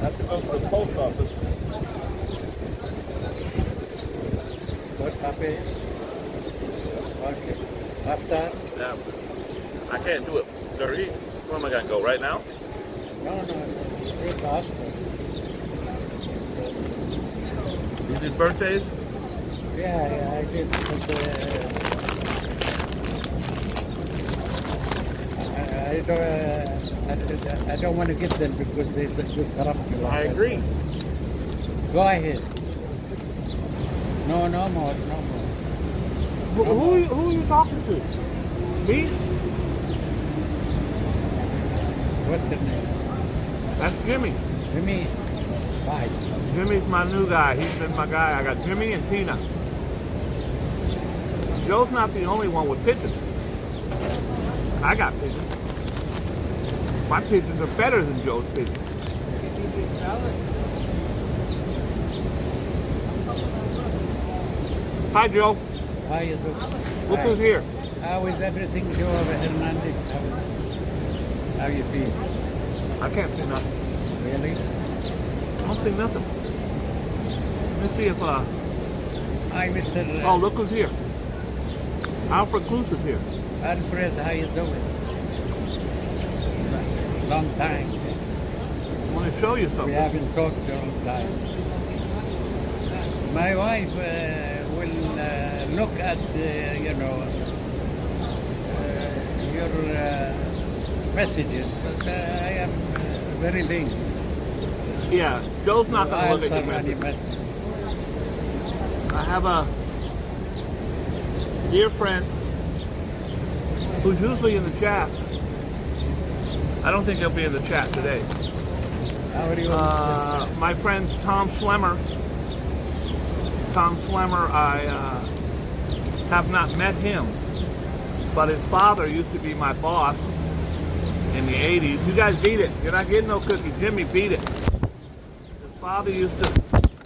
have to go to the post office. Post office. Okay. After? Yeah. I can't do it. Dirty. Where am I gonna go? Right now? No. Take after. You did birthdays? Yeah, I did. But, I don't want to get them because they disrupt you. I agree. Go ahead. No more. Who are you talking to? Me? What's her name? That's Jimmy. Jimmy. Bye. Jimmy's my new guy. He's been my guy. I got Jimmy and Tina. Joe's not the only one with pigeons. I got pigeons. My pigeons are better than Joe's pigeons. Hi, Joe. How you doing? Look who's here. How is everything, Joe Hernandez? How you feel? I can't see nothing. Really? I don't see nothing. Let's see if, Hi, Mr. oh, look who's here. Alfred Cruz is here. Alfred, how you doing? Long time. I want to show you We something. haven't talked a long time. My wife will look at, your messages, but I am very lazy. Yeah, Joe's not going to look at your answer any message. message. I have a dear friend who's usually in the chat. I don't think he'll be in the chat today. How are you? My friend's Tom Schlemmer. Tom Schlemmer, I have not met him, but his father used to be my boss in the 80s. You guys beat it. You're not getting no cookie. Jimmy, beat it. His father used to,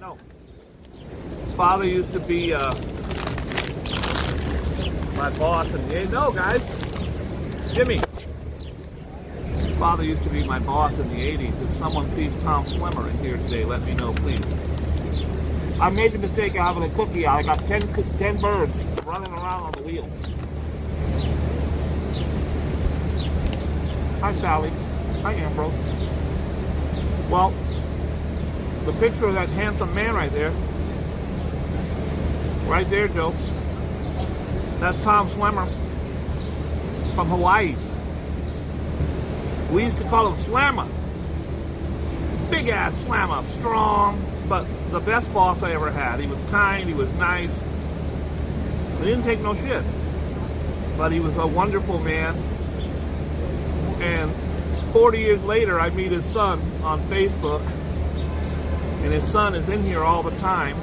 no. His father used to be my boss in the 80s. No, guys. Jimmy. His father used to be my boss in the 80s. If someone sees Tom Schlemmer in here today, let me know, please. I made the mistake of having a cookie out. I got 10 birds running around on the wheel. Hi, Sally. Hi, Ambrose. Well, the picture of that handsome man right there, Joe, that's Tom Schlemmer from Hawaii. We used to call him Slammer. Big ass Slammer, strong, but the best boss I ever had. He was kind, he was nice. He didn't take no shit. But he was a wonderful man. And 40 years later, I meet his son on Facebook. And his son is in here all the time.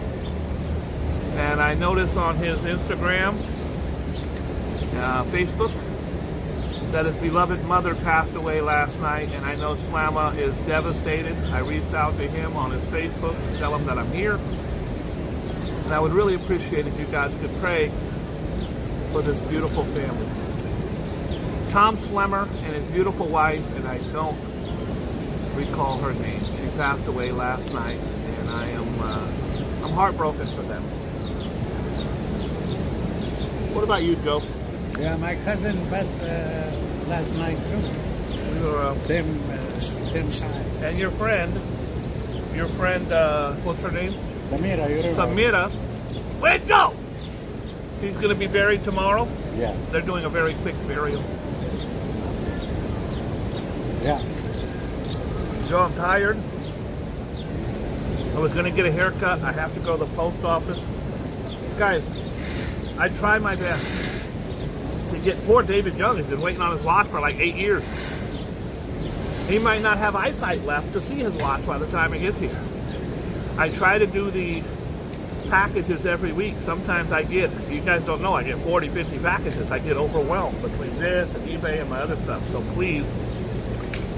And I notice on his Instagram, Facebook, that his beloved mother passed away last night, and I know Slamma is devastated. I reached out to him on his Facebook to tell him that I'm here. And I would really appreciate if you guys could pray for this beautiful family. Tom Schlemmer and his beautiful wife, and I don't recall her name. She passed away last night, and I'm heartbroken for them. What about you, Joe? Yeah, my cousin passed last night too. We were, Same time. and your friend, what's her name? Samira, you remember? Samira. Wait, Joe! She's going to be buried tomorrow. Yeah. They're doing a very quick burial. Yeah. Joe, I'm tired. I was going to get a haircut. I have to go to the post office. Guys, I try my best to get poor David Young. He's been waiting on his watch for like 8 years. He might not have eyesight left to see his watch by the time he gets here. I try to do the packages every week. Sometimes I get, you guys don't know, I get 40, 50 packages. I get overwhelmed between this and eBay and my other stuff. So please,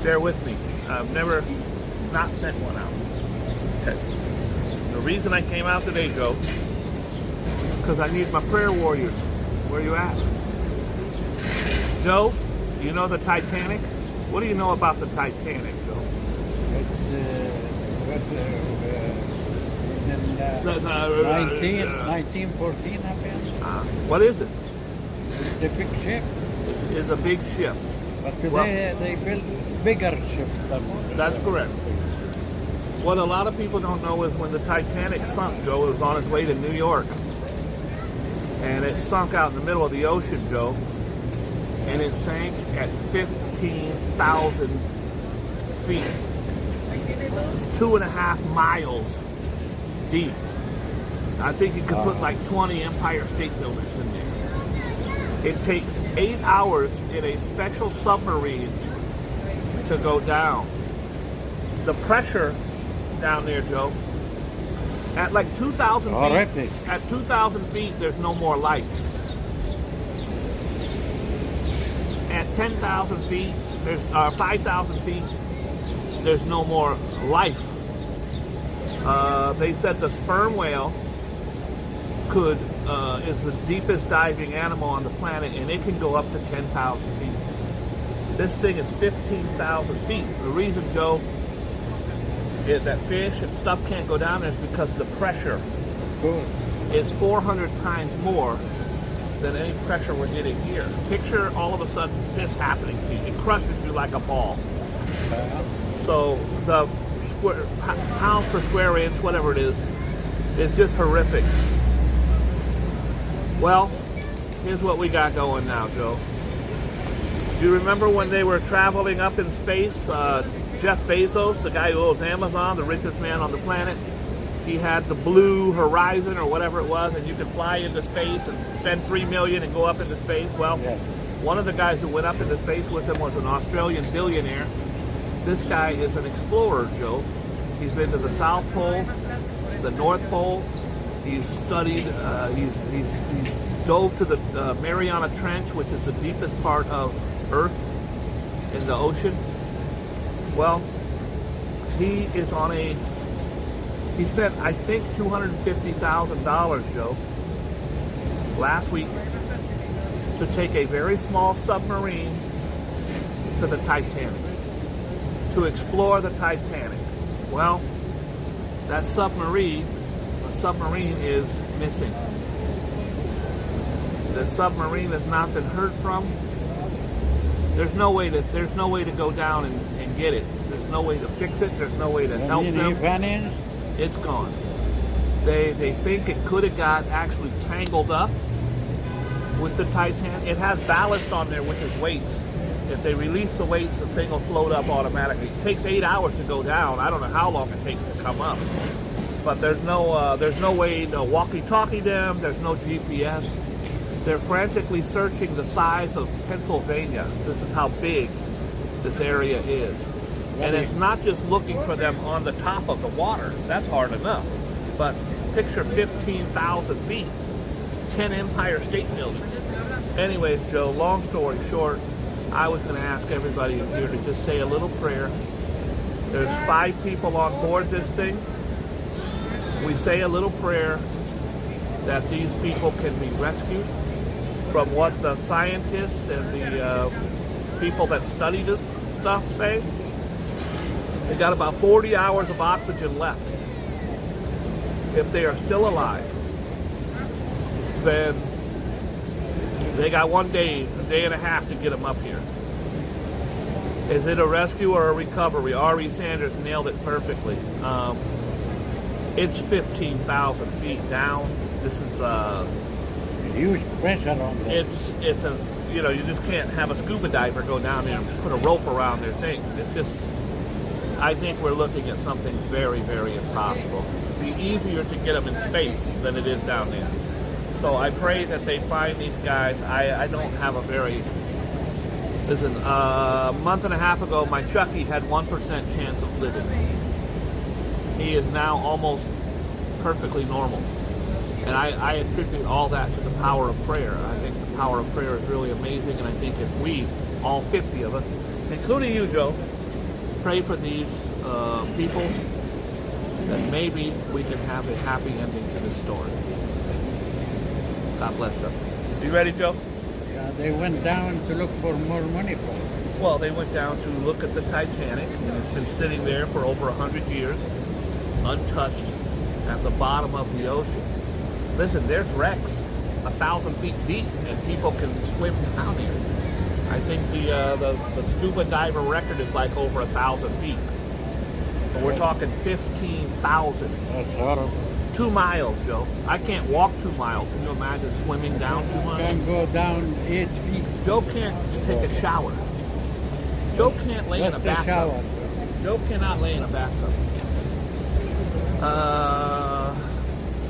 bear with me. I've never not sent one out. Okay. The reason I came out today, Joe, because I need my prayer warriors. Where you at? Joe, do you know the Titanic? What do you know about the Titanic, Joe? It's That's 1914 happened. What is it? It's the big ship. It is a big ship. But today they build bigger ships than That's correct. What a lot of people don't know is when the Titanic sunk, Joe, it was on its way to New York. And it sunk out in the middle of the ocean, Joe. And it sank at 15,000 feet. It's 2.5 miles deep. I think you could put like 20 Empire State Buildings in there. It takes 8 hours in a special submarine to go down. The pressure down there, Joe, at like 2,000 feet, at 2,000 feet, there's no more light. At 10,000 feet, there's 5,000 feet, there's no more life. They said the sperm whale is the deepest diving animal on the planet, and it can go up to 10,000 feet. This thing is 15,000 feet. The reason, Joe, is that fish and stuff can't go down there is because the pressure is 400 times more than any pressure we're getting here. Picture all of a sudden this happening to you. It crushes you like a ball. So the pounds per square inch, whatever it is just horrific. Well, here's what we got going now, Joe. Do you remember when they were traveling up in space? Jeff Bezos, the guy who owns Amazon, the richest man on the planet, he had the Blue Horizon or whatever it was, and you could fly into space and spend $3 million and go up into space. Well, one of the guys who went up into space with him was an Australian billionaire. This guy is an explorer, Joe. He's been to the South Pole, the North Pole. He's studied, he's dove to the Mariana Trench, which is the deepest part of Earth in the ocean. Well, he spent, I think, $250,000, Joe, last week to take a very small submarine to the Titanic, to explore the Titanic. Well, that submarine is missing. The submarine has not been heard from. There's no way to go down and get it. There's no way to fix it. There's no way to help them. It's gone. They think it could have got actually tangled up with the Titanic. It has ballast on there, which is weights. If they release the weights, the thing will float up automatically. It takes 8 hours to go down. I don't know how long it takes to come up. But there's no way to walkie-talkie them. There's no GPS. They're frantically searching the size of Pennsylvania. This is how big this area is. And it's not just looking for them on the top of the water. That's hard enough. But picture 15,000 feet, 10 Empire State Buildings. Anyways, Joe, long story short, I was going to ask everybody here to just say a little prayer. There's 5 people on board this thing. We say a little prayer that these people can be rescued from what the scientists and the people that study this stuff say. They got about 40 hours of oxygen left. If they are still alive, then they got 1 day, a day and a half to get them up here. Is it a rescue or a recovery? R.E. Sanders nailed it perfectly. It's 15,000 feet down. This is huge pressure on that. It's a, you just can't have a scuba diver go down there and put a rope around their thing. It's just, I think we're looking at something very, very impossible. It'd be easier to get them in space than it is down there. So I pray that they find these guys. I don't have a very, listen, a month and a half ago, my Chucky had 1% chance of living. He is now almost perfectly normal. And I attribute all that to the power of prayer. I think the power of prayer is really amazing, and I think if we, all 50 of us, including you, Joe, pray for these people, then maybe we can have a happy ending to this story. God bless them. You ready, Joe? Yeah, they went down to look for more money for it. Well, they went down to look at the Titanic, and it's been sitting there for over 100 years. untouched at the bottom of the ocean. Listen, there's wrecks 1,000 feet deep, and people can swim down here. I think the scuba diver record is like over 1,000 feet. But we're talking 15,000. That's horrible. 2 miles, Joe. I can't walk 2 miles. Can you imagine swimming down 2 miles? Can go down 8 feet. Joe can't take a shower. Joe can't lay in a bathtub. Shower. Joe cannot lay in a bathtub.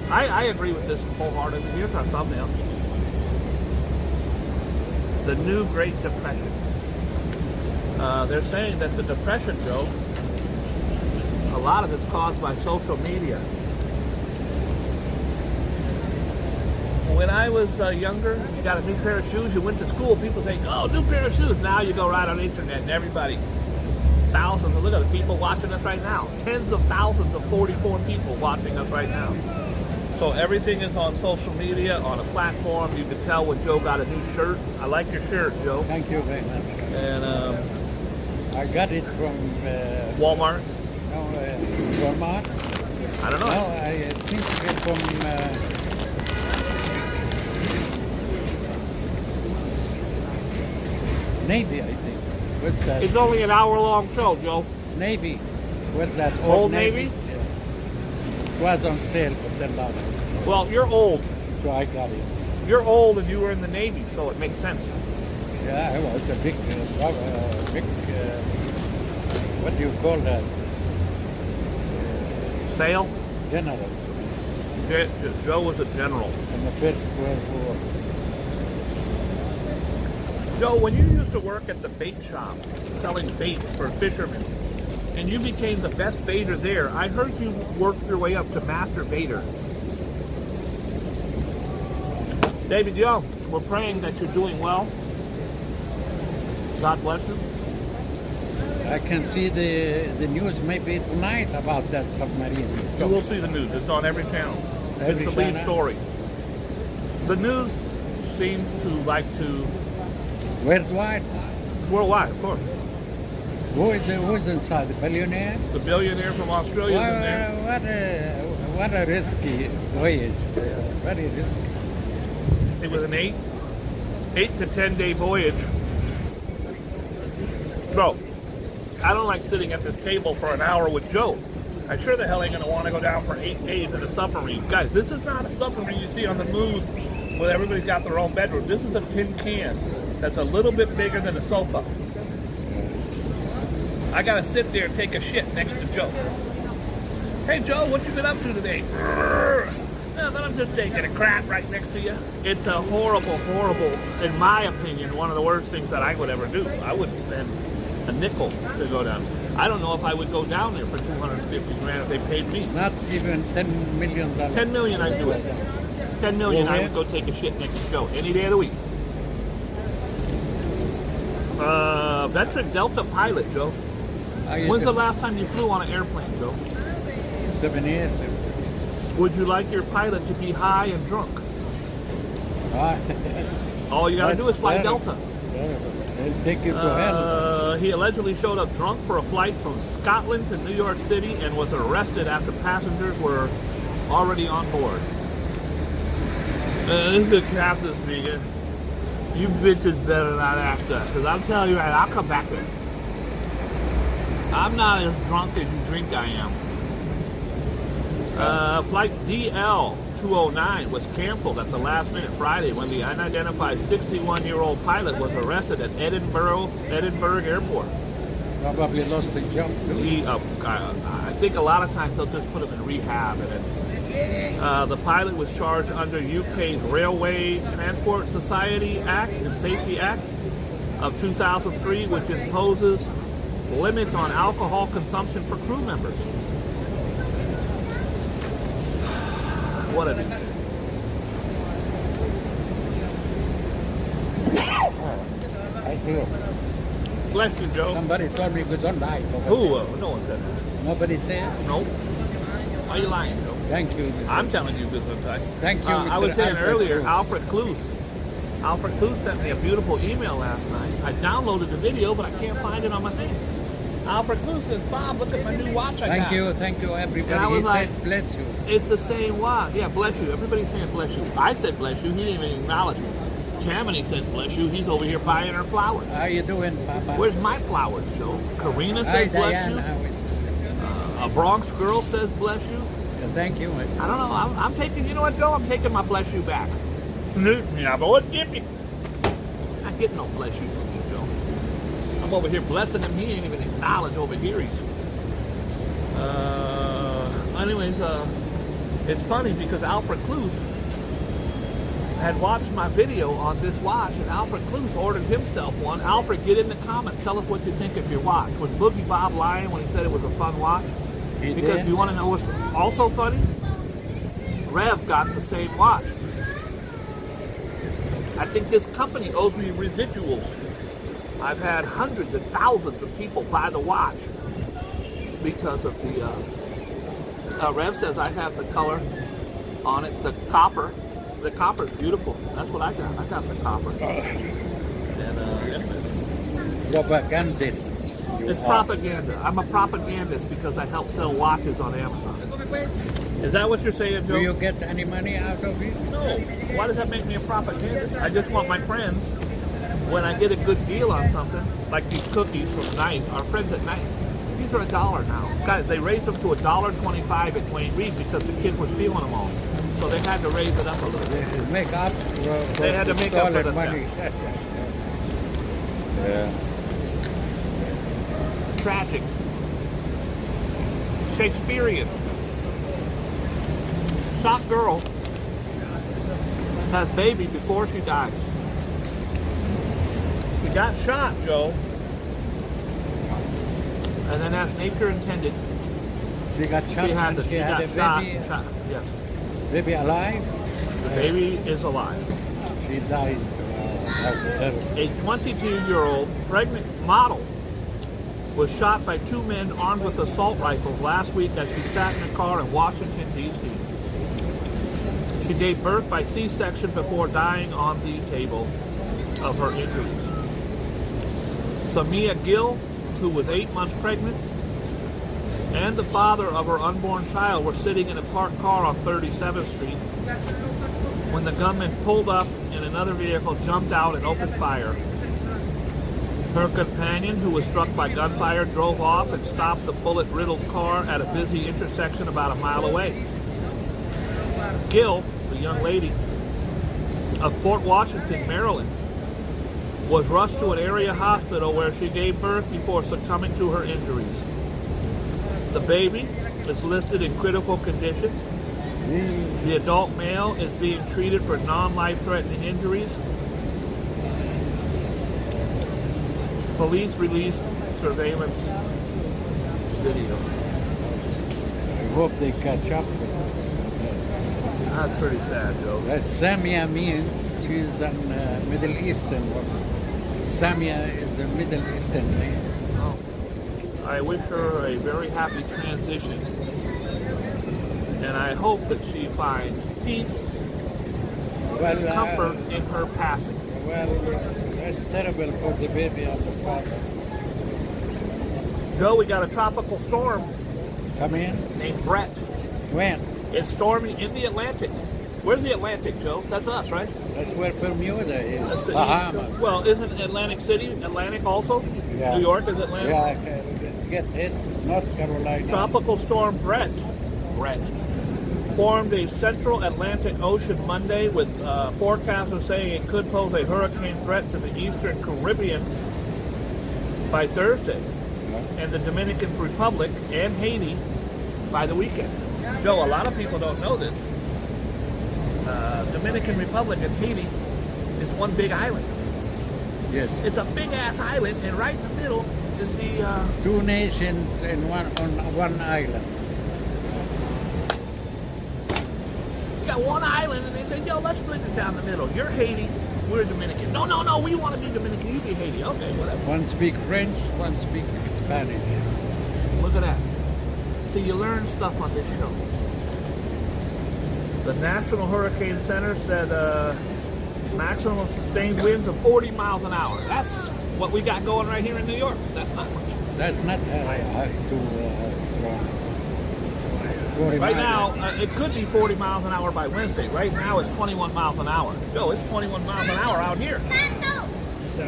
I agree with this wholeheartedly. Here's our thumbnail. The new Great Depression. They're saying that the Depression, Joe, a lot of it's caused by social media. When I was younger, you got a new pair of shoes, you went to school, people say, oh, new pair of shoes. Now you go right on the internet and everybody, thousands, look at the people watching us right now. Tens of thousands of 44 people watching us right now. So everything is on social media, on a platform. You can tell when Joe got a new shirt. I like your shirt, Joe. Thank you very much. And I got it from Walmart? No, Walmart. I don't know. No, I think it's from Navy, I think. What's that? It's only an hour-long show, Joe. Navy. What's that? Old Navy? Yeah. It was on sale for $10. Well, you're old. So I got it. You're old and you were in the Navy, so it makes sense. Yeah, it was a big, what do you call that? Sale? General. Joe was a general. In the First World War. Joe, when you used to work at the bait shop, selling bait for fishermen, and you became the best baiter there, I heard you worked your way up to master baiter. David Young, we're praying that you're doing well. God bless you. I can see the news maybe tonight about that submarine. You will see the news. It's on every channel. Every It's the lead channel? story. The news seems to like to... Worldwide? Worldwide, of course. Who's inside? The billionaire? The billionaire from Australia is in there. What a risky voyage. Very risky. It was an 8 to 10 day voyage. Bro, I don't like sitting at this table for an hour with Joe. I sure the hell ain't gonna want to go down for 8 days in a submarine. Guys, this is not a submarine you see on the news where everybody's got their own bedroom. This is a tin can that's a little bit bigger than a sofa. I gotta sit there and take a shit next to Joe. Hey Joe, what you been up to today? Well, then I'm just taking a crap right next to you. It's a horrible, in my opinion, one of the worst things that I would ever do. I wouldn't spend a nickel to go down. I don't know if I would go down there for 250 grand if they paid me. Not even $10 million. 10 million, I'd do it. 10 million, I would go take a shit next to Joe any day of the week. Veteran Delta pilot, Joe. When's the last time you flew on an airplane, Joe? 7 years. Would you like your pilot to be high and drunk? All you gotta do is fly Delta. They'll take you to hell. He allegedly showed up drunk for a flight from Scotland to New York City and was arrested after passengers were already on board. This is the captain speaking. You bitches better not act up, because I'm telling you right, I'll come back there. I'm not as drunk as you drink I am. Flight DL-209 was canceled at the last minute Friday when the unidentified 61-year-old pilot was arrested at Edinburgh Airport. Probably lost the jump too. I think a lot of times they'll just put him in rehab. The pilot was charged under UK's Railway Transport Society Act and Safety Act of 2003, which imposes limits on alcohol consumption for crew members. What a news. I feel. Bless you, Joe. Somebody told me Gesundheit. Who? No one said that. Nobody said? Nope. Why are you lying, Joe? Thank you. Mr. I'm telling you Gesundheit. Thank you, Mr. I was saying Alfred earlier, Cruz. Alfred Clues. Alfred Clues sent me a beautiful email last night. I downloaded the video, but I can't find it on my thing. Alfred Clue says, Bob, look at my new watch I got. Thank you, everybody. And I was He like, said, bless you. It's the same watch. Yeah, bless you. Everybody's saying bless you. I said bless you. He didn't even acknowledge me. Tammany said bless you. He's over here buying her flowers. How you doing, Papa? Where's my flowers, Joe? Karina Hi, says bless Diane. you. How is A Bronx girl says bless you. Thank you. I don't know. I'm taking, you know what, Joe? I'm taking my bless you back. Yeah, but what give me? Not getting no bless you from you, Joe. I'm over here blessing him. He ain't even acknowledged over here. He's. Anyways, it's funny because Alfred Cluse had watched my video on this watch, and Alfred Cluse ordered himself one. Alfred, get in the comments. Tell us what you think of your watch. Was Boogie Bob lying when he said it was a fun watch? Because you want to know what's also funny? Rev got the same watch. I think this company owes me residuals. I've had hundreds and thousands of people buy the watch because of the Rev says I have the color on it, the copper. The copper is beautiful. That's what I got. I got the copper. And propagandist. It's propaganda. I'm a propagandist because I help sell watches on Amazon. Is that what you're saying, Joe? Do you get any money out of it? No. Why does that make me a propagandist? I just want my friends, when I get a good deal on something, like these cookies from Nice, our friends at Nice, these are $1 now. Guys, they raised them to $1.25 at Duane Reade because the kids were stealing them all. So they had to raise it up a little bit. Make up. They had to make up for the money. Yeah. Tragic. Shakespearean. Shot girl has baby before she dies. She got shot, Joe. And then as nature intended, She got shot. she had a shot. Yes. Baby alive? The baby is alive. She died. A 22-year-old pregnant model was shot by two men armed with assault rifles last week as she sat in a car in Washington, D.C. She gave birth by C-section before dying on the table of her injuries. Samia Gill, who was 8 months pregnant, and the father of her unborn child were sitting in a parked car on 37th Street when the gunman pulled up and another vehicle jumped out and opened fire. Her companion, who was struck by gunfire, drove off and stopped the bullet-riddled car at a busy intersection about a mile away. Gill, the young lady of Fort Washington, Maryland, was rushed to an area hospital where she gave birth before succumbing to her injuries. The baby is listed in critical condition. The adult male is being treated for non-life-threatening injuries. Police released surveillance video. I hope they catch up. That's pretty sad, Joe. That Samia means she's a Middle Eastern woman. Samia is a Middle Eastern name. Oh. I wish her a very happy transition. And I hope that she finds peace and comfort in her passing. Well, that's terrible for the baby and the father. Joe, we got a tropical storm Come in. named Brett. When? It's storming in the Atlantic. Where's the Atlantic, Joe? That's us, right? That's where Bermuda is. That's the Bahamas. East. Well, isn't Atlantic City Atlantic also? Yeah. New York is Atlantic? Yeah, get hit. North Carolina. Tropical storm Brett formed a central Atlantic Ocean Monday with forecasters saying it could pose a hurricane threat to the eastern Caribbean by Thursday and the Dominican Republic and Haiti by the weekend. Joe, a lot of people don't know this. Dominican Republic and Haiti is one big island. Yes. It's a big ass island, and right in the middle is the Two nations in on one island. you got one island, and they say, yo, let's split it down the middle. You're Haiti, we're Dominican. No, we want to be Dominican, you be Haiti. Okay, whatever. One speak French, one speak Spanish. Look at that. See, you learn stuff on this show. The National Hurricane Center said maximum sustained winds of 40 miles an hour. That's what we got going right here in New York. That's not much. That's not too strong. 40 Right miles. now, it could be 40 miles an hour by Wednesday. Right now, it's 21 miles an hour. Joe, it's 21 miles an hour out here. So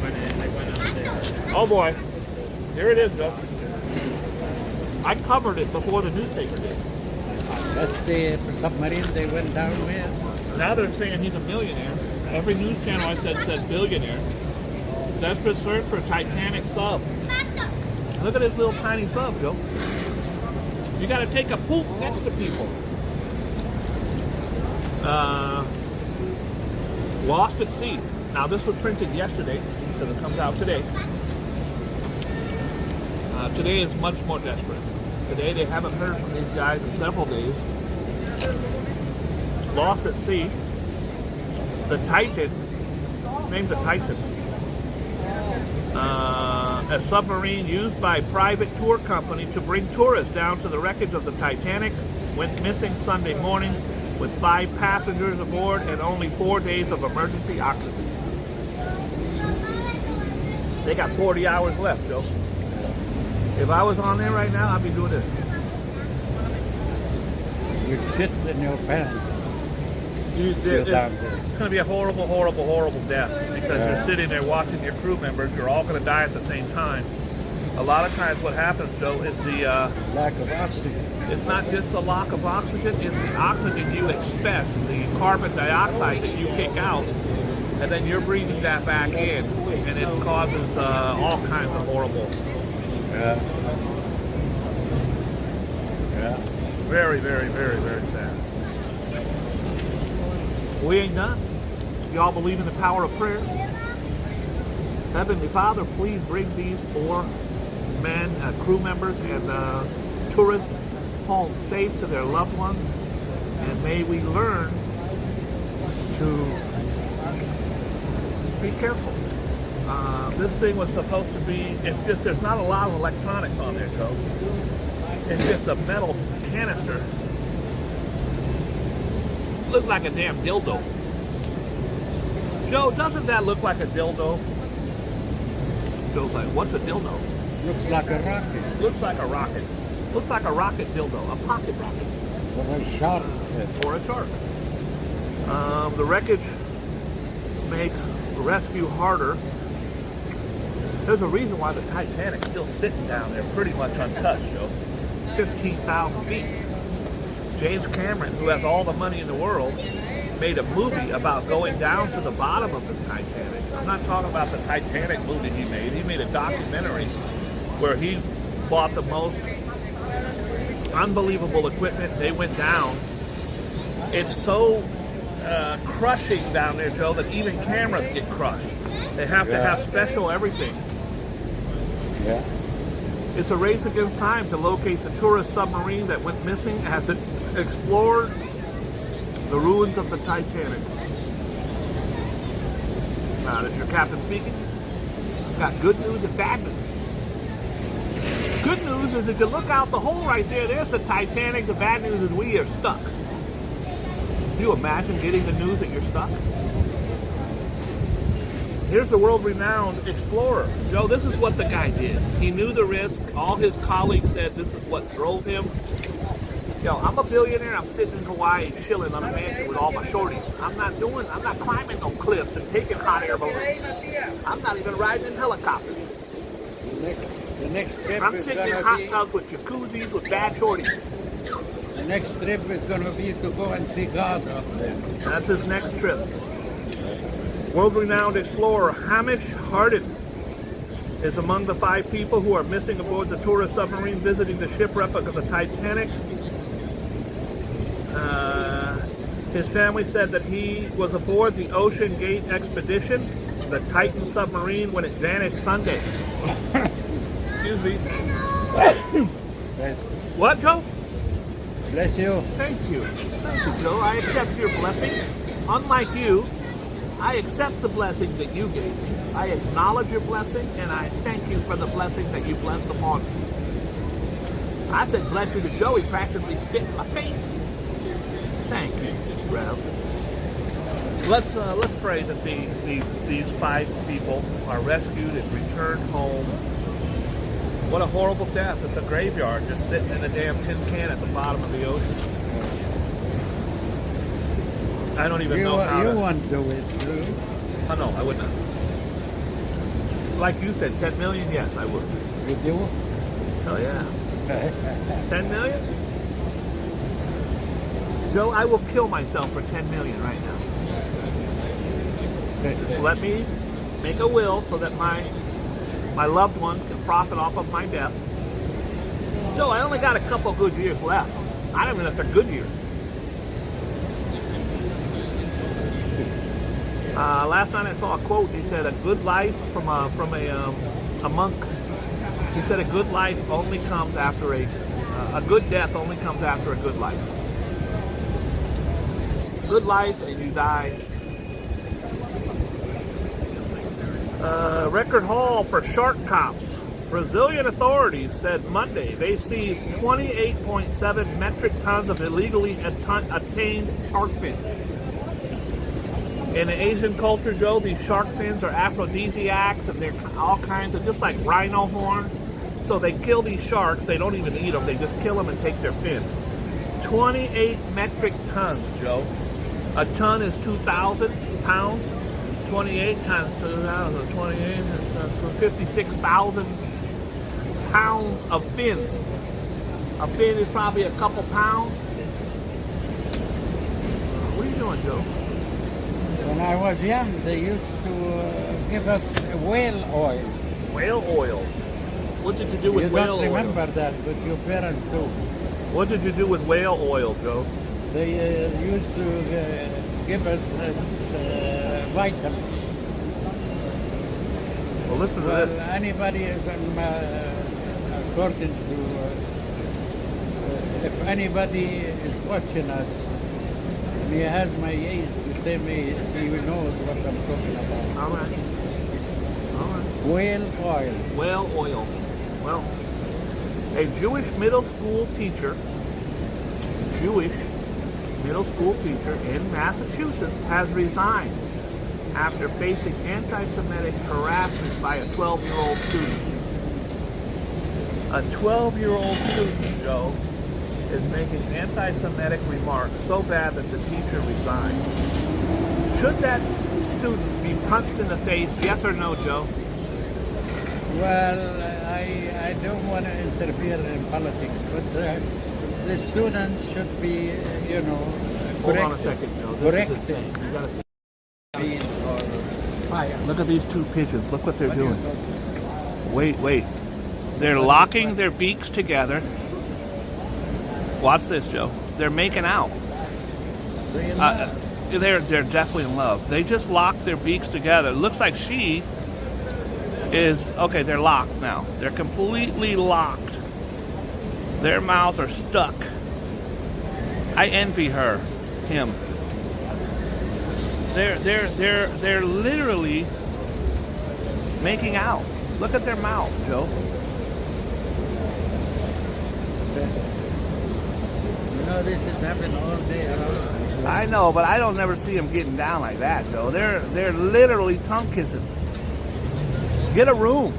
what happened? They went out there. Oh boy, here it is, Joe. I covered it before the newspaper did. That's the submarine they went down with. Now they're saying he's a millionaire. Every news channel I said billionaire. Desperate search for Titanic sub. Look at this little tiny sub, Joe. You got to take a poop next to people. Lost at sea. Now this was printed yesterday, so it comes out today. Today is much more desperate. Today they haven't heard from these guys in several days. Lost at sea. The Titan, named the Titan. A submarine used by a private tour company to bring tourists down to the wreckage of the Titanic went missing Sunday morning with 5 passengers aboard and only 4 days of emergency oxygen. They got 40 hours left, Joe. If I was on there right now, I'd be doing this. You shit in your pants. It's going to be a horrible, horrible, horrible death because you're sitting there watching your crew members. You're all going to die at the same time. A lot of times what happens, Joe, is the lack of oxygen. It's not just the lack of oxygen, it's the oxygen you expel, the carbon dioxide that you kick out, and then you're breathing that back in, and it causes all kinds of horrible. Yeah. Very, very, very, very sad. We ain't done. Y'all believe in the power of prayer? Heavenly Father, please bring these 4 men, crew members, and tourists home safe to their loved ones. And may we learn to be careful. This thing was supposed to be, it's just, there's not a lot of electronics on there, Joe. It's just a metal canister. Looks like a damn dildo. Joe, doesn't that look like a dildo? Joe's like, what's a dildo? Looks like a rocket. Looks like a rocket. Looks like a rocket dildo, a pocket rocket. Or a shark. Or a shark. The wreckage makes rescue harder. There's a reason why the Titanic's still sitting down there pretty much untouched, Joe. It's 15,000 feet. James Cameron, who has all the money in the world, made a movie about going down to the bottom of the Titanic. I'm not talking about the Titanic movie he made. He made a documentary where he bought the most unbelievable equipment. They went down. It's so crushing down there, Joe, that even cameras get crushed. They have to have special everything. Yeah. It's a race against time to locate the tourist submarine that went missing as it explored the ruins of the Titanic. This is your captain speaking. Got good news and bad news. Good news is if you look out the hole right there, there's the Titanic. The bad news is we are stuck. Can you imagine getting the news that you're stuck? Here's the world-renowned explorer. Joe, this is what the guy did. He knew the risk. All his colleagues said this is what drove him. Yo, I'm a billionaire. I'm sitting in Hawaii chilling on a mansion with all my shorties. I'm not climbing no cliffs and taking hot air balloons. I'm not even riding in helicopters. The next trip I'm is sitting in gonna hot be, tubs with jacuzzis with bad shorties. the next trip is going to be to go and see God up there. That's his next trip. World-renowned explorer Hamish Hardin is among the 5 people who are missing aboard the tourist submarine visiting the shipwreck of the Titanic. His family said that he was aboard the Ocean Gate expedition, the Titan submarine, when it vanished Sunday. Excuse me. What, Joe? Bless you. Thank you. Thank you, Joe. I accept your blessing. Unlike you, I accept the blessing that you gave me. I acknowledge your blessing, and I thank you for the blessing that you blessed upon me. I said bless you to Joe. He practically spit in my face. Thank you, Rev. Let's pray that these 5 people are rescued and returned home What a horrible death. It's a graveyard just sitting in a damn tin can at the bottom of the ocean. I don't even know how You to... won't do it, do you? Oh, no, I would not. Like you said, 10 million? Yes, I would. You do? Hell yeah. 10 million? Joe, I will kill myself for 10 million right now. Just let me make a will so that my loved ones can profit off of my death. Joe, I only got a couple good years left. I don't even know if they're good years. Last night I saw a quote. He said, "A good life from a monk." He said, "A good life only comes after a good death only comes after a good life. Good life and you die." Record haul for shark cops. Brazilian authorities said Monday they seized 28.7 metric tons of illegally attained shark fins. In the Asian culture, Joe, these shark fins are aphrodisiacs and they're all kinds of, just like rhino horns. So they kill these sharks. They don't even eat them. They just kill them and take their fins. 28 metric tons, Joe. A ton is 2,000 pounds. 28 times 2,000, 28 is 56,000 pounds of fins. A fin is probably a couple pounds. What are you doing, Joe? When I was young, they used to give us whale oil. Whale oil. What did you do with whale oil? You don't remember that, but your parents do. What did you do with whale oil, Joe? They used to give us vitamins. Well, listen to Well, this. anybody is, according to, if anybody is watching us, and he has my age, the same age, he knows what I'm talking about. All right. All right. Whale oil. Whale oil. Well, a Jewish middle school teacher in Massachusetts has resigned after facing anti-Semitic harassment by a 12-year-old student. A 12-year-old student, Joe, is making anti-Semitic remarks so bad that the teacher resigned. Should that student be punched in the face, yes or no, Joe? Well, I don't want to interfere in politics, but the student should be, Hold on a second, Joe. This is corrected. insane. You gotta see. Or fire. Look at these two pigeons. Look what they're doing. Wait. They're locking their beaks together. Watch this, Joe. They're making out. They're definitely in love. They just locked their beaks together. Looks like she is okay. They're locked now. They're completely locked. Their mouths are stuck. I envy him. They're literally making out. Look at their mouths, Joe. This is happening all day around. I know, but I don't never see them getting down like that, Joe. They're literally tongue kissing. Get a room.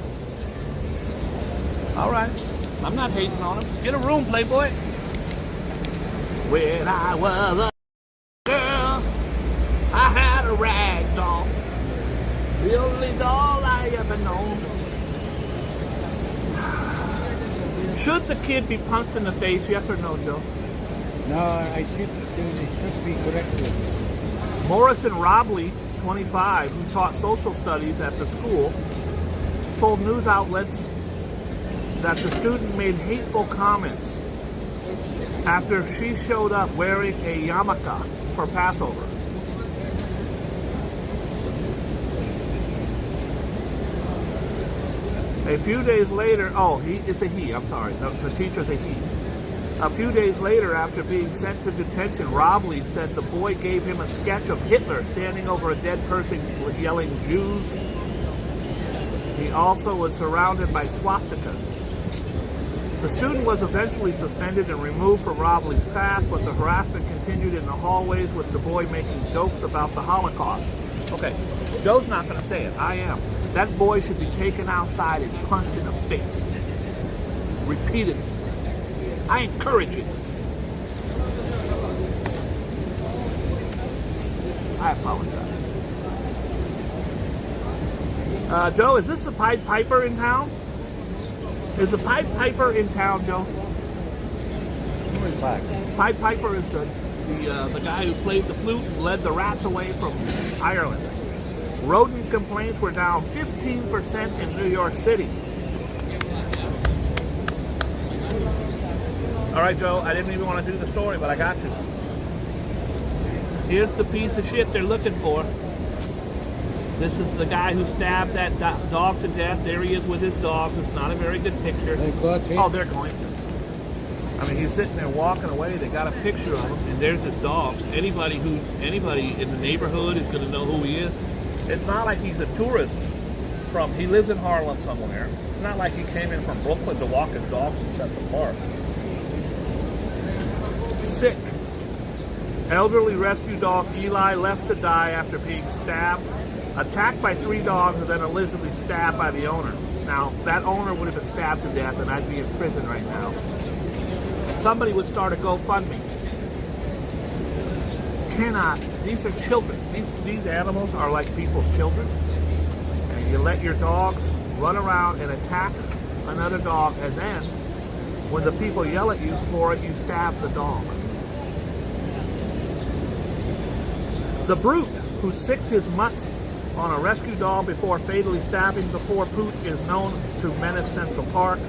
All right, I'm not hating on them. Get a room, Playboy. When I was a girl, I had a rag doll, the only doll I ever known. Should the kid be punched in the face? Yes or no, Joe? No, it should be corrected. Morrison Robley, 25, who taught social studies at the school, told news outlets that the student made hateful comments after she showed up wearing a yarmulke for Passover. A few days later, it's a he, I'm sorry, the teacher's a he. A few days later, after being sent to detention, Robley said the boy gave him a sketch of Hitler standing over a dead person yelling Jews. He also was surrounded by swastikas. The student was eventually suspended and removed from Robley's class, but the harassment continued in the hallways with the boy making jokes about the Holocaust. Okay, Joe's not going to say it. I am. That boy should be taken outside and punched in the face. repeatedly. I encourage it. I apologize. Joe, is this the Pied Piper in town? Is the Pied Piper in town, Joe? Who is back? Pied Piper is the guy who played the flute and led the rats away from Ireland. Rodent complaints were down 15% in New York City. All right, Joe, I didn't even want to do the story, but I got to. Here's the piece of shit they're looking for. This is the guy who stabbed that dog to death. There he is with his dogs. It's not a very good picture. They caught him? Oh, they're going to. I mean, he's sitting there walking away. They got a picture of him, and there's his dogs. Anybody in the neighborhood is going to know who he is. It's not like he's a tourist he lives in Harlem somewhere. It's not like he came in from Brooklyn to walk his dogs in Central Park. Sick. Elderly rescue dog Eli left to die after being stabbed, attacked by 3 dogs, and then allegedly stabbed by the owner. Now, that owner would have been stabbed to death, and I'd be in prison right now. Somebody would start a GoFundMe. These are children. These animals are like people's children. And you let your dogs run around and attack another dog, and then when the people yell at you for it, you stab the dog. The brute who sicked his mutts on a rescue dog before fatally stabbing the poor poot is known to menace Central Park,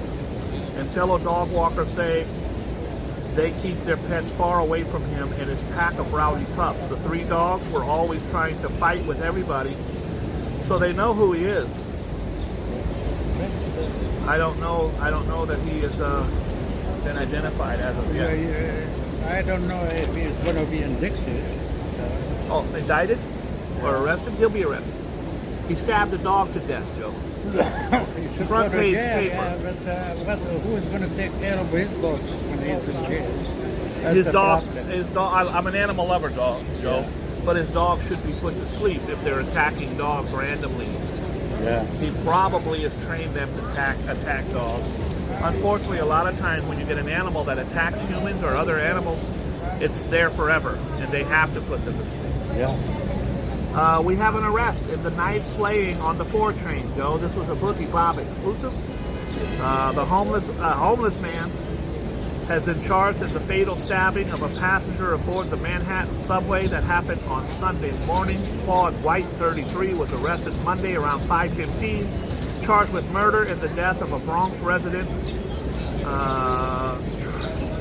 and fellow dog walkers say they keep their pets far away from him and his pack of rowdy pups. The 3 dogs were always trying to fight with everybody, so they know who he is. I don't know that he has been identified as of yet. I don't know if he's going to be indicted. Oh, indicted or arrested? He'll be arrested. He stabbed a dog to death, Joe. Front page paper. Yeah, but who's going to take care of his dogs when he's in jail? His dog. I'm an animal lover, Joe. Yeah. But his dog should be put to sleep if they're attacking dogs randomly. Yeah. He probably has trained them to attack dogs. Unfortunately, a lot of times when you get an animal that attacks humans or other animals, it's there forever, and they have to put them to sleep. Yeah. We have an arrest in the knife slaying on the 4 train, Joe. This was a Boogie Bob exclusive. The homeless man has been charged in the fatal stabbing of a passenger aboard the Manhattan subway that happened on Sunday morning. Claude White, 33, was arrested Monday around 5:15, charged with murder in the death of a Bronx resident,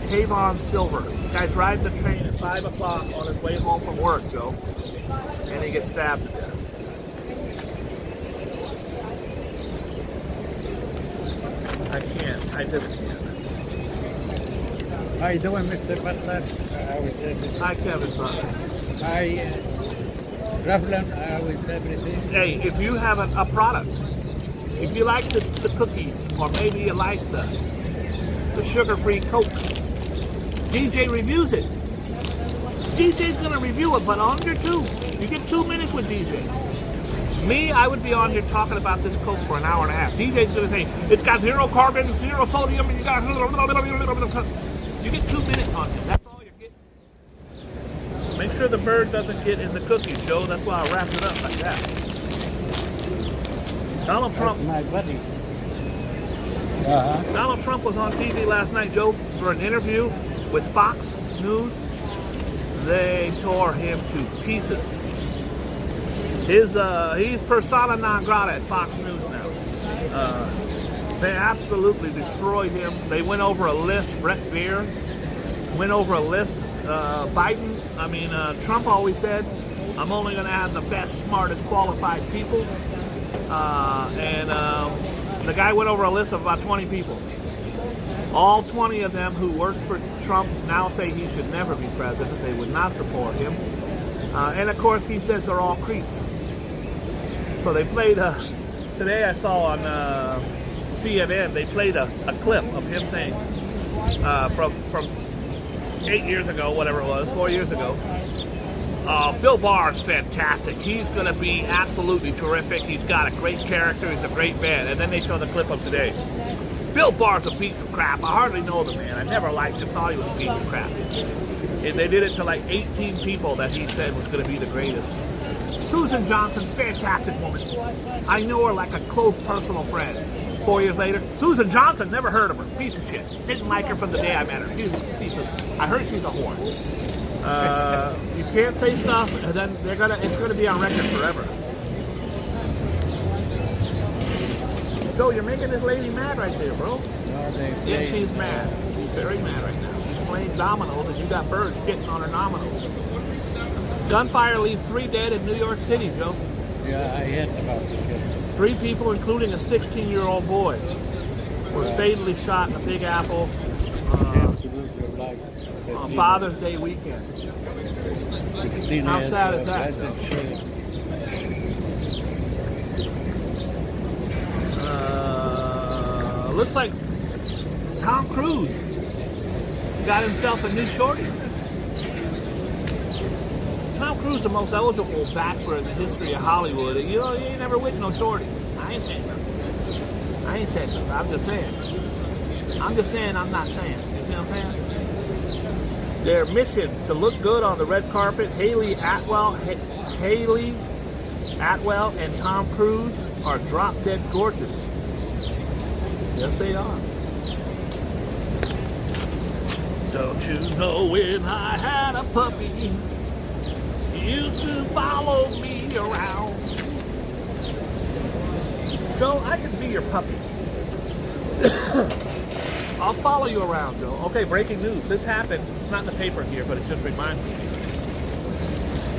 Tavon Silver. The guy's riding the train at 5 o'clock on his way home from work, Joe, and he gets stabbed to death. I just can't. How you doing, Mr. Butler? Hi, Kevin Butler. Hi, Revlon. How is everything? Hey, if you have a product, if you like the cookies, or maybe you like the sugar-free Coke, DJ reviews it. DJ's gonna review it, but under 2. You get 2 minutes with DJ. Me, I would be on here talking about this Coke for an hour and a half. DJ's gonna say, it's got 0 carbon, 0 sodium, and you got... You get 2 minutes on him. That's all you're getting. Make sure the bird doesn't get in the cookies, Joe. That's why I wrapped it up like that. Donald Trump. That's my buddy. Donald Trump was on TV last night, Joe, for an interview with Fox News. They tore him to pieces. He's persona non grata at Fox News now. They absolutely destroyed him. They went over a list. Brett Beer went over a list. Trump always said, I'm only going to have the best, smartest, qualified people. The guy went over a list of about 20 people. All 20 of them who worked for Trump now say he should never be president. They would not support him. And of course, he says they're all creeps. So they played, today I saw on CNN, they played a clip of him saying, from 8 years ago, whatever it was, 4 years ago, Bill Barr's fantastic. He's going to be absolutely terrific. He's got a great character. He's a great man. And then they show the clip of today. Bill Barr's a piece of crap. I hardly know the man. I never liked him. Thought he was a piece of crap. And they did it to like 18 people that he said was going to be the greatest. Susan Johnson, fantastic woman. I knew her like a close personal friend. 4 years later, Susan Johnson, never heard of her. Piece of shit. Didn't like her from the day I met her. I heard she's a whore. You can't say stuff, and then it's gonna be on record forever. So you're making this lady mad right there, bro. Yeah, she's mad. She's very mad right now. She's playing dominoes, and you got birds shitting on her dominoes. Gunfire leaves 3 dead in New York City, Joe. Yeah, I heard about it. 3 people, including a 16-year-old boy, were fatally shot in the Big Apple on Father's Day weekend. How sad is that? Looks like Tom Cruise got himself a new shorty. Tom Cruise, the most eligible bachelor in the history of Hollywood. You know, he ain't never with no shorty. I ain't saying nothing. I'm just saying. I'm not saying. You see what I'm saying? Their mission to look good on the red carpet. Haley Atwell and Tom Cruise are drop dead gorgeous. Yes, they are. Don't you know when I had a puppy, he used to follow me around. Joe, I can be your puppy. I'll follow you around, Joe. Okay, breaking news. This happened. It's not in the paper here, but it just reminds me.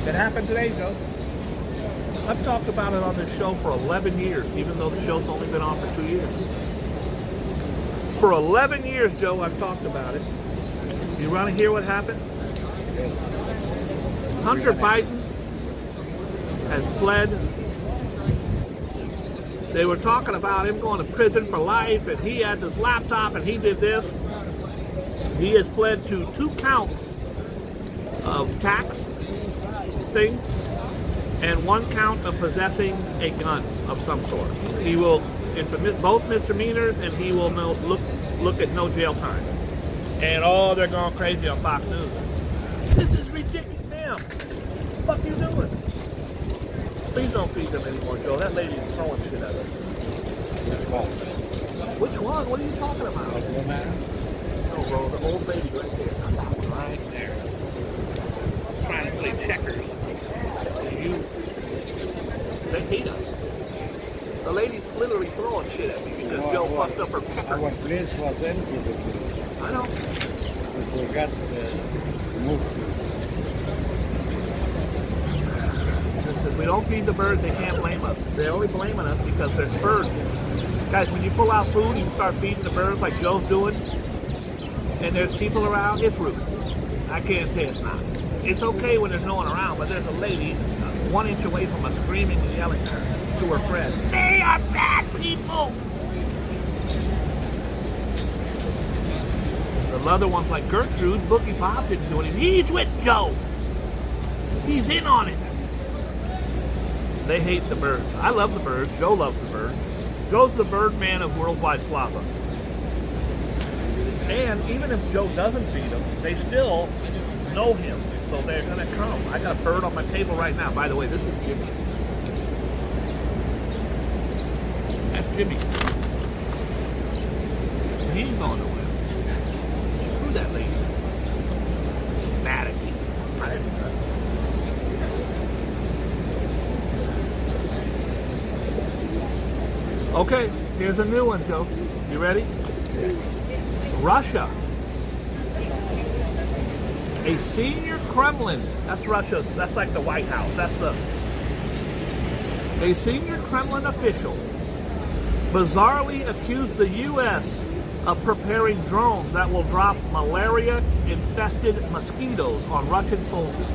It happened today, Joe. I've talked about it on this show for 11 years, even though the show's only been on for 2 years. For 11 years, Joe, I've talked about it. You want to hear what happened? Hunter Biden has pled. They were talking about him going to prison for life, and he had this laptop, and he did this. He has pled to 2 counts of tax thing and 1 count of possessing a gun of some sort. He will, it's both misdemeanors, and he will look at no jail time. And they're going crazy on Fox News. This is ridiculous, ma'am. What the fuck you doing? Please don't feed them anymore, Joe. That lady's throwing shit at us. Which one? What are you talking about? No, bro, the old lady right there. That one right there. Trying to play checkers. They hate us. The lady's literally throwing shit at me because Joe fucked up her checker. Our place was empty. I know. We forgot to move. If we don't feed the birds, they can't blame us. They're only blaming us because there's birds. Guys, when you pull out food and you start feeding the birds like Joe's doing, and there's people around, it's rude. I can't say it's not. It's okay when there's no one around, but there's a lady 1 inch away from us screaming and yelling to her friend. They are bad people! The other ones like Gertrude, Boogie Bob didn't do anything. He's with Joe! He's in on it! They hate the birds. I love the birds. Joe loves the birds. Joe's the bird man of Worldwide Plaza. And even if Joe doesn't feed them, they still know him. So they're going to come. I got a bird on my table right now. By the way, this is Jimmy. That's Jimmy. He ain't going nowhere. Screw that lady. Mad at me. I didn't know. Okay, here's a new one, Joe. You ready? Russia. A senior Kremlin. That's Russia's. That's like the White House. A senior Kremlin official bizarrely accused the U.S. of preparing drones that will drop malaria-infested mosquitoes on Russian soldiers.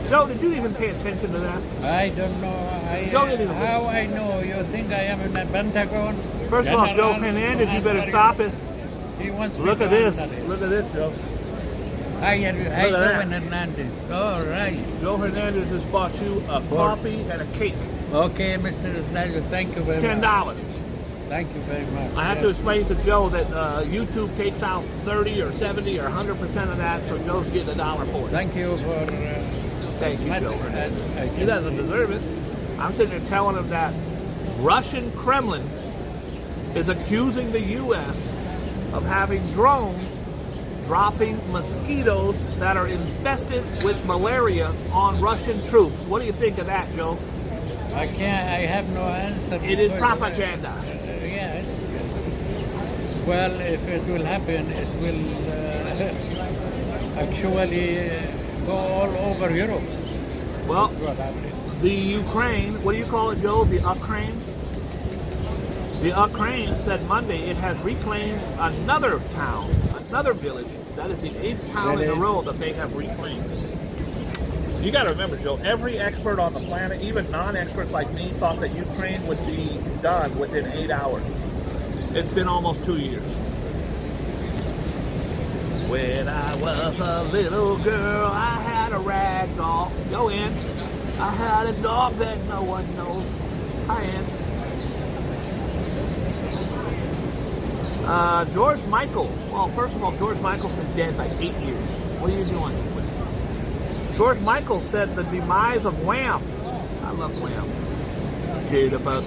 Joe, did you even pay attention to that? I don't know. Joe didn't even how I know? You think I am in the Pentagon? First of all, General, Joe Hernandez, you better stop it. He wants me Look to at this. answer it. Look at this, Joe. Hi, Look at Joe that. Hernandez. All right. Joe Hernandez has bought you a coffee and a cake. Okay, Mr. Hernandez, thank you very much. $10. Thank you very much. I have to explain to Joe that YouTube takes out 30 or 70 or 100% of that, so Joe's getting $1 for it. Thank you for... Thank you, much Joe Hernandez. as- He doesn't deserve it. I'm sitting there telling him that Russian Kremlin is accusing the U.S. of having drones dropping mosquitoes that are infested with malaria on Russian troops. What do you think of that, Joe? I have no answer. It is because- propaganda. Yeah. Well, if it will happen, it will actually go all over Europe. Well, That's what happened. the Ukraine, what do you call it, Joe? The Ukraine? The Ukraine said Monday it has reclaimed another town, another village. That is the 8th town in a row that they have reclaimed. You got to remember, Joe, every expert on the planet, even non-experts like me, thought that Ukraine would be done within 8 hours. It's been almost 2 years. When I was a little girl, I had a rag doll. Go in. I had a dog that no one knows. Hi, Aunt. George Michael. Well, first of all, George Michael's been dead like 8 years. What are you doing? George Michael said the demise of Wham. I love Wham. Jitterbug.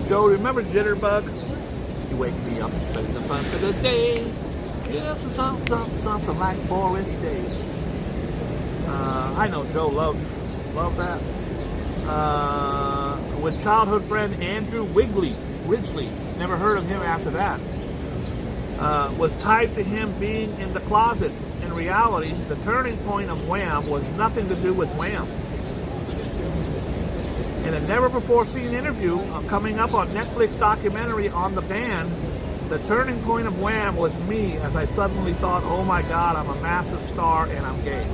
Joe, remember Jitterbug? You wake me up in the fun of the day. It's something like Forest Day. I know Joe loves that. With childhood friend Andrew Ridgely, never heard of him after that, was tied to him being in the closet. In reality, the turning point of Wham was nothing to do with Wham. In a never-before-seen interview coming up on Netflix documentary on the band, the turning point of Wham was me, as I suddenly thought, oh my God, I'm a massive star and I'm gay.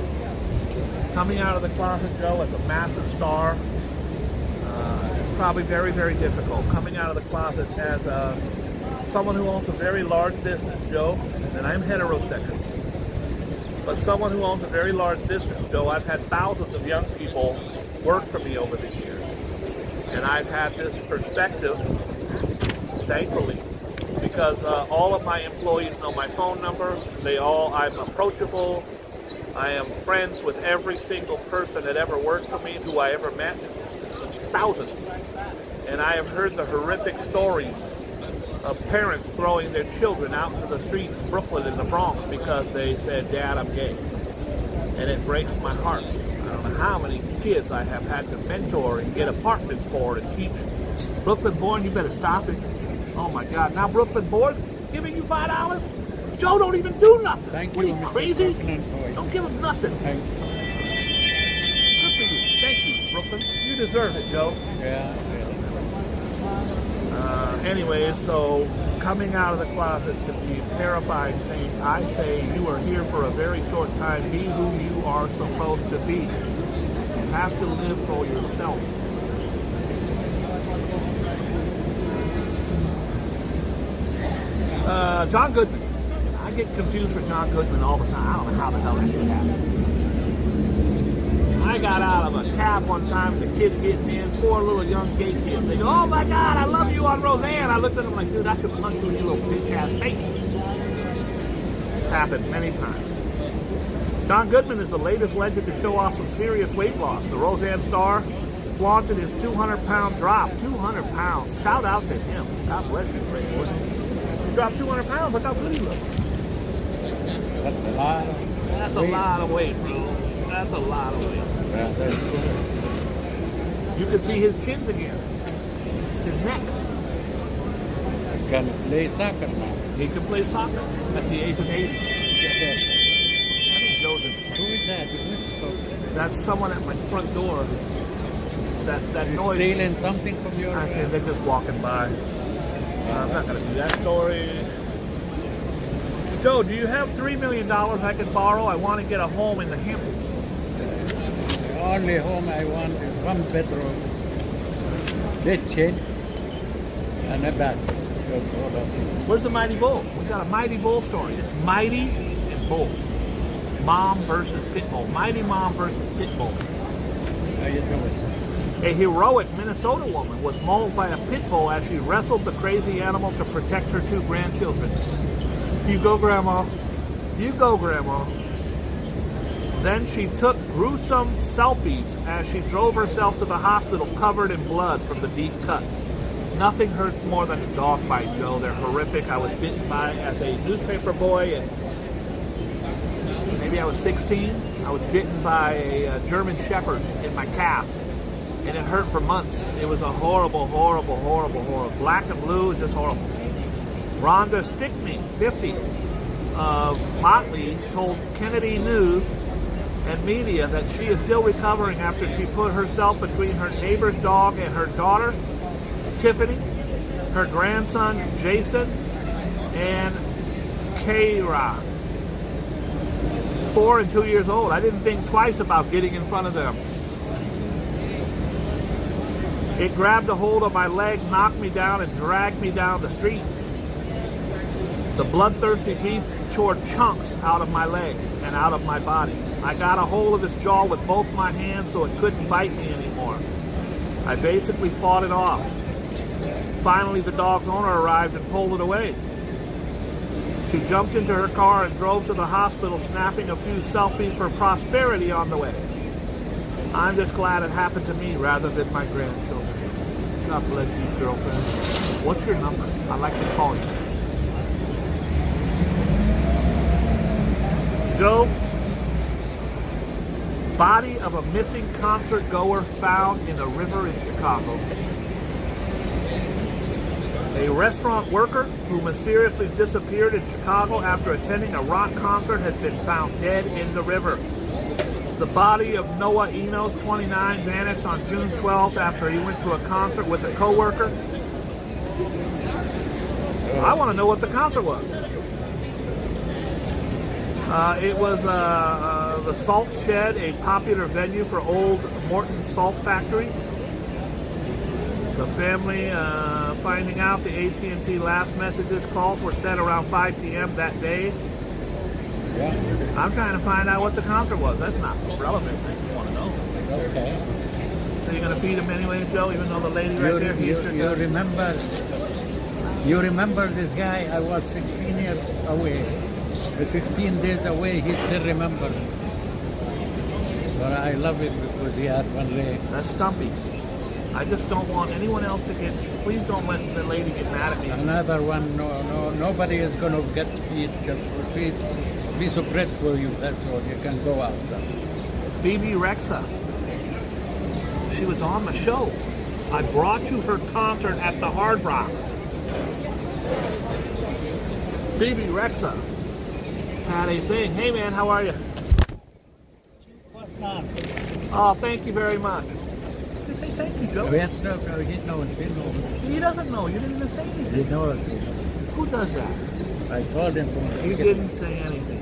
Coming out of the closet, Joe, as a massive star, is probably very, very difficult. Coming out of the closet as someone who owns a very large business, Joe, and I'm heterosexual, but someone who owns a very large business, Joe, I've had thousands of young people work for me over the years. And I've had this perspective, thankfully, because all of my employees know my phone number. I'm approachable. I am friends with every single person that ever worked for me, who I ever met. Thousands. And I have heard the horrific stories of parents throwing their children out into the street in Brooklyn and the Bronx because they said, Dad, I'm gay. And it breaks my heart. I don't know how many kids I have had to mentor and get apartments for and teach. Brooklyn Born, you better stop it. Oh my God, now Brooklyn Boys giving you $5? Joe don't even do nothing. Thank what you, are you, Mr. crazy? Brooklyn Boy. Don't give him nothing. Thank you. Good for you. Thank you, Brooklyn. You deserve it, Joe. Yeah. Anyways, so coming out of the closet can be a terrifying thing. I say you are here for a very short time. Be who you are supposed to be. You have to live for yourself. John Goodman. I get confused for John Goodman all the time. I don't know how the hell that shit happened. I got out of a cab one time with the kids getting in, 4 little young gay kids. They go, oh my God, I love you on Roseanne. I looked at them like, dude, I should punch you in your little bitch ass face. It's happened many times. John Goodman is the latest legend to show off some serious weight loss. The Roseanne star flaunted his 200-pound drop. 200 pounds. Shout out to him. God bless you, great boy. He dropped 200 pounds. Look how good he looks. That's a lot. That's a lot of weight, bro. That's a lot of weight. Yeah, that's good. You can see his chins again. His neck. Can play soccer now. He can play soccer at the age of 80. I think Joe's Who insane. is that? Who's talking? That's someone at my front door. That You noise. stealing something from your... I think they're just walking by. I'm not going to do that story. Joe, do you have $3 million I can borrow? I want to get a home in the Hamptons. The only home I want is 1 bedroom, kitchen, And a bat. Where's the Mighty Bull? We got a Mighty Bull story. It's Mighty and Bull. Mom versus Pit Bull. Mighty Mom versus Pit Bull. How you doing? A heroic Minnesota woman was mauled by a pit bull as she wrestled the crazy animal to protect her 2 grandchildren. You go, Grandma. You go, Grandma. Then she took gruesome selfies as she drove herself to the hospital covered in blood from the deep cuts. Nothing hurts more than a dog bite, Joe. They're horrific. I was bitten by, as a newspaper boy, and maybe I was 16. I was bitten by a German Shepherd in my calf. And it hurt for months. It was a horrible, horrible, horrible, horrible. Black and blue, just horrible. Rhonda Stickney, 50, of Motley, told Kennedy News and Media that she is still recovering after she put herself between her neighbor's dog and her daughter, Tiffany, her grandson, Jason, and Kayra, 4 and 2 years old. I didn't think twice about getting in front of them. It grabbed a hold of my leg, knocked me down, and dragged me down the street. The bloodthirsty beast tore chunks out of my leg and out of my body. I got a hold of its jaw with both my hands so it couldn't bite me anymore. I basically fought it off. Finally, the dog's owner arrived and pulled it away. She jumped into her car and drove to the hospital, snapping a few selfies for prosperity on the way. I'm just glad it happened to me rather than my grandchildren. God bless you, girlfriend. What's your number? I'd like to call you. Joe, body of a missing concert goer found in a river in Chicago. A restaurant worker who mysteriously disappeared in Chicago after attending a rock concert has been found dead in the river. The body of Noah Enos, 29, vanished on June 12th after he went to a concert with a co-worker. I want to know what the concert was. It was the Salt Shed, a popular venue for Old Morton Salt Factory. The family finding out the AT&T last messages calls were sent around 5 p.m. that day. Yeah. I'm trying to find out what the concert was. That's not relevant. I just want to know. Okay. So you're going to feed him anyway, Joe, even though the lady right there, you remember this guy? I was 16 years away. 16 days away, he still remembers. But I love him because he had one leg. That's Stumpy. I just don't want anyone else to get, please don't let the lady get mad at me. Another one, nobody is going to get feed, just a piece of bread for you, that's all. You can go out. BB Rexa. She was on the show. I brought you her concert at the Hard Rock. BB Rexa had a thing. Hey man, how are you? What's up? Oh, thank you very much. Just say thank you, Joe. He knows. He doesn't know. You didn't even say anything. He knows. Who does that? I told him from the You beginning. didn't say anything.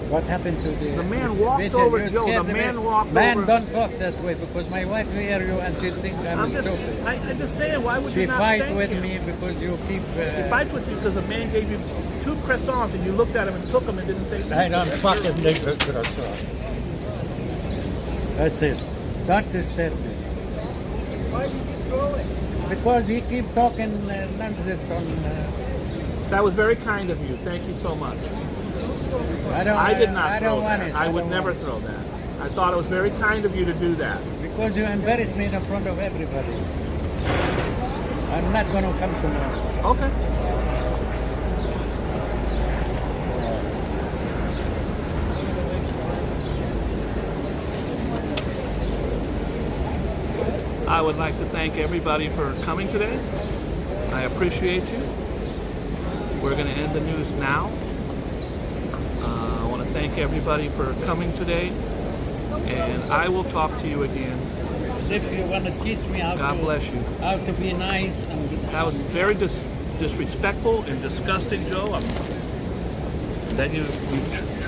What happened to The man walked Peter, over, you Joe. scared The me. man walked Man, over. don't talk that way because my wife will hear you and she'll think I'm stupid. I'm just saying, why would She you not fight thank with him? me because you keep... He fights with you because the man gave you 2 croissants and you looked at him and took them and didn't say anything. I don't fucking think that's croissant. That's it. Don't disturb me. Why did you throw it? Because he keep talking nonsense on... That was very kind of you. Thank you so much. I did not I throw don't want that. it. I would don't never want it. throw that. I thought it was very kind of you to do that. Because you embarrass me in front of everybody. I'm not going to come tomorrow. Okay. I would like to thank everybody for coming today. I appreciate you. We're going to end the news now. I want to thank everybody for coming today, and I will talk to you again. If you want to teach me God bless you. how to be nice and That was very disrespectful and disgusting, Joe. Then you